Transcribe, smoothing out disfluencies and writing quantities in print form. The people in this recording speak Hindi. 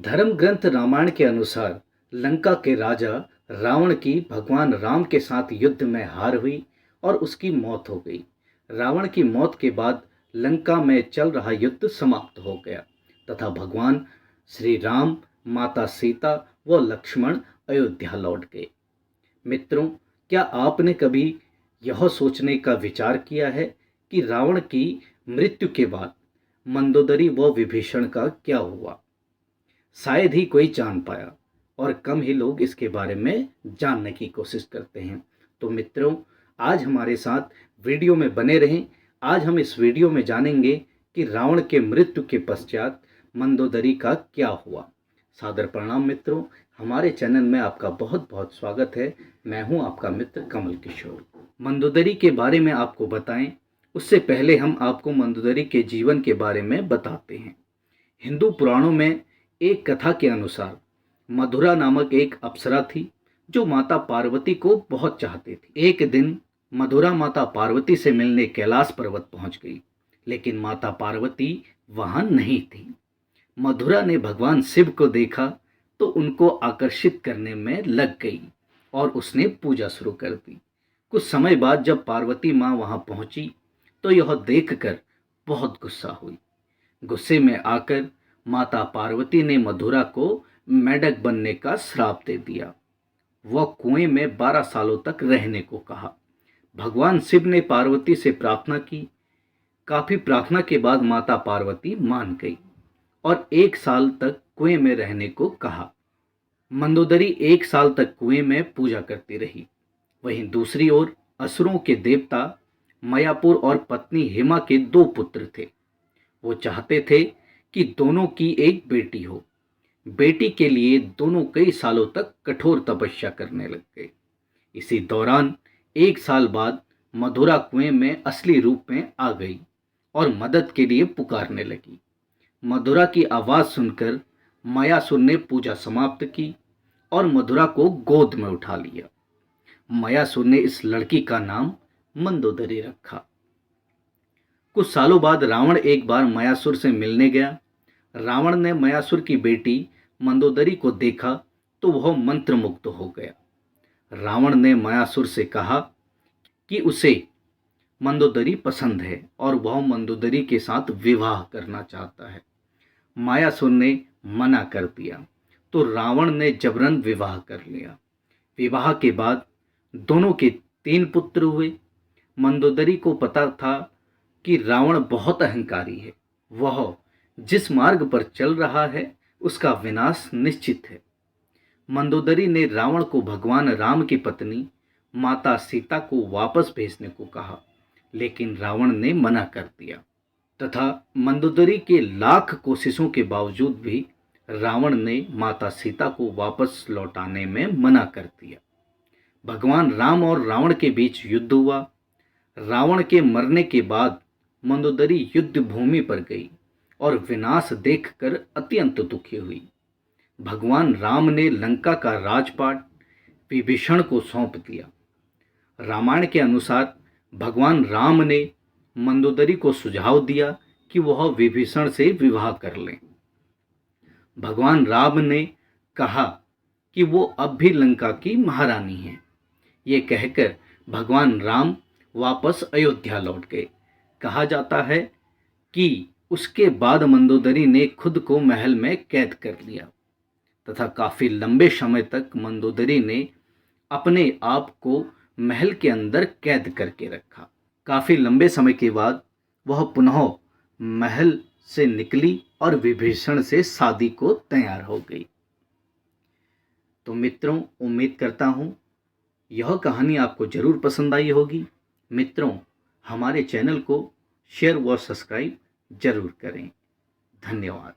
धर्म ग्रंथ रामायण के अनुसार लंका के राजा रावण की भगवान राम के साथ युद्ध में हार हुई और उसकी मौत हो गई। रावण की मौत के बाद लंका में चल रहा युद्ध समाप्त हो गया तथा भगवान श्री राम, माता सीता व लक्ष्मण अयोध्या लौट गए। मित्रों, क्या आपने कभी यह सोचने का विचार किया है कि रावण की मृत्यु के बाद मंदोदरी व विभीषण का क्या हुआ? शायद ही कोई जान पाया और कम ही लोग इसके बारे में जानने की कोशिश करते हैं। तो मित्रों, आज हमारे साथ वीडियो में बने रहें। आज हम इस वीडियो में जानेंगे कि रावण के मृत्यु के पश्चात मंदोदरी का क्या हुआ। सादर प्रणाम मित्रों, हमारे चैनल में आपका बहुत बहुत स्वागत है। मैं हूं आपका मित्र कमल किशोर। मंदोदरी के बारे में आपको बताएं उससे पहले हम आपको मंदोदरी के जीवन के बारे में बताते हैं। हिंदू पुराणों में एक कथा के अनुसार मधुरा नामक एक अप्सरा थी जो माता पार्वती को बहुत चाहती थी। एक दिन मधुरा माता पार्वती से मिलने कैलाश पर्वत पहुंच गई, लेकिन माता पार्वती वहां नहीं थी। मधुरा ने भगवान शिव को देखा तो उनको आकर्षित करने में लग गई और उसने पूजा शुरू कर दी। कुछ समय बाद जब पार्वती माँ वहां पहुंची तो यह देखकर बहुत गुस्सा हुई। गुस्से में आकर माता पार्वती ने मधुरा को मेढक बनने का श्राप दे दिया। वह कुएं में 12 सालों तक रहने को कहा। भगवान शिव ने पार्वती से प्रार्थना की। काफी प्रार्थना के बाद माता पार्वती मान गई और 1 साल तक कुएं में रहने को कहा। मंदोदरी 1 साल तक कुएं में पूजा करती रही। वहीं दूसरी ओर असुरों के देवता मयापुर और पत्नी हेमा के 2 पुत्र थे। वो चाहते थे कि दोनों की एक बेटी हो। बेटी के लिए दोनों कई सालों तक कठोर तपस्या करने लग गए। इसी दौरान 1 साल बाद मधुरा कुएं में असली रूप में आ गई और मदद के लिए पुकारने लगी। मधुरा की आवाज सुनकर मयासुर ने पूजा समाप्त की और मधुरा को गोद में उठा लिया। मयासुर ने इस लड़की का नाम मंदोदरी रखा। कुछ सालों बाद रावण एक बार मयासुर से मिलने गया। रावण ने मयासुर की बेटी मंदोदरी को देखा तो वह मंत्रमुग्ध हो गया। रावण ने मयासुर से कहा कि उसे मंदोदरी पसंद है और वह मंदोदरी के साथ विवाह करना चाहता है। मयासुर ने मना कर दिया तो रावण ने जबरन विवाह कर लिया। विवाह के बाद दोनों के 3 पुत्र हुए। मंदोदरी को पता था कि रावण बहुत अहंकारी है। वह जिस मार्ग पर चल रहा है उसका विनाश निश्चित है। मंदोदरी ने रावण को भगवान राम की पत्नी माता सीता को वापस भेजने को कहा, लेकिन रावण ने मना कर दिया तथा मंदोदरी के लाख कोशिशों के बावजूद भी रावण ने माता सीता को वापस लौटाने में मना कर दिया। भगवान राम और रावण के बीच युद्ध हुआ। रावण के मरने के बाद मंदोदरी युद्ध भूमि पर गई और विनाश देखकर अत्यंत दुखी हुई। भगवान राम ने लंका का राजपाट विभीषण को सौंप दिया। रामायण के अनुसार भगवान राम ने मंदोदरी को सुझाव दिया कि वह विभीषण से विवाह कर लें। भगवान राम ने कहा कि वो अब भी लंका की महारानी हैं। ये कहकर भगवान राम वापस अयोध्या लौट गए। कहा जाता है कि उसके बाद मंदोदरी ने खुद को महल में कैद कर लिया तथा काफी लंबे समय तक मंदोदरी ने अपने आप को महल के अंदर कैद करके रखा। काफी लंबे समय के बाद वह पुनः महल से निकली और विभीषण से शादी को तैयार हो गई। तो मित्रों, उम्मीद करता हूं यह कहानी आपको जरूर पसंद आई होगी। मित्रों, हमारे चैनल को शेयर व सब्सक्राइब जरूर करें। धन्यवाद।